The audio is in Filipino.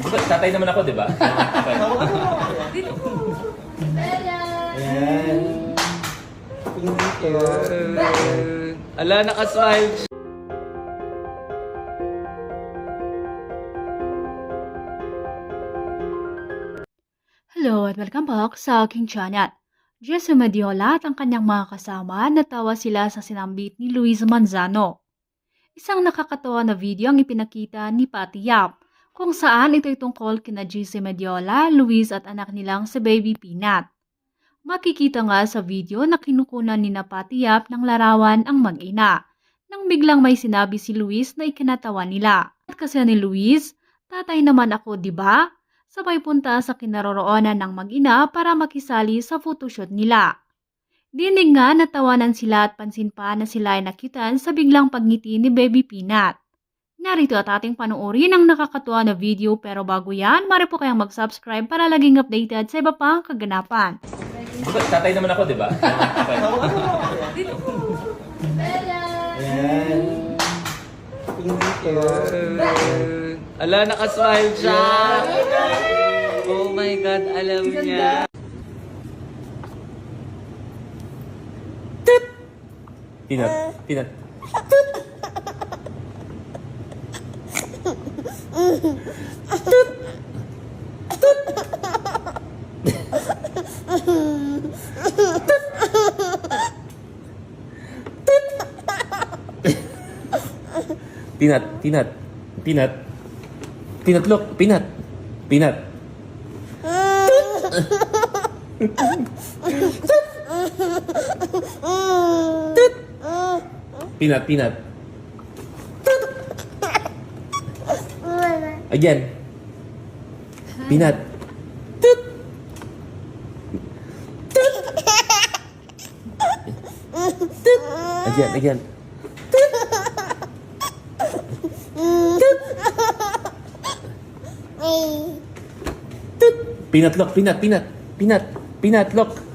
Tatay naman ako, di ba? Dito po. Ayan. Ala, nakasmile. Hello at welcome back sa aking channel. Jesse Mediola at ang kanyang mga kasama natawa sila sa sinambit ni Luis Manzano. Isang nakakatawa na video ang ipinakita ni Patty Yap kung saan ito'y tungkol kina Jesse Mediola, Luis at anak nilang si Baby Peanut. Makikita nga sa video na kinukunan ni Patty Yap ng larawan ang mag-ina nang biglang may sinabi si Luis na ikinatawa nila. At kasi ni Luis, tatay naman ako, di ba? Sabay punta sa kinaroroonan ng mag-ina para makisali sa photoshoot nila. Dinig nga natawanan sila at pansin pa na sila ay nakitan sa biglang pagngiti ni Baby Peanut. Narito at ating panuorin ang nakakatuwa na video pero bago yan, maaari po kayong mag-subscribe para laging updated sa iba pang kaganapan. Tatay naman ako, di ba? Dito po. Ayan. Ala, nakasmile siya. Oh my God, alam niya. Peanut. Peanut, look. Peanut. Peanut. Again. Peanut. Again. Peanut, look. Peanut, look.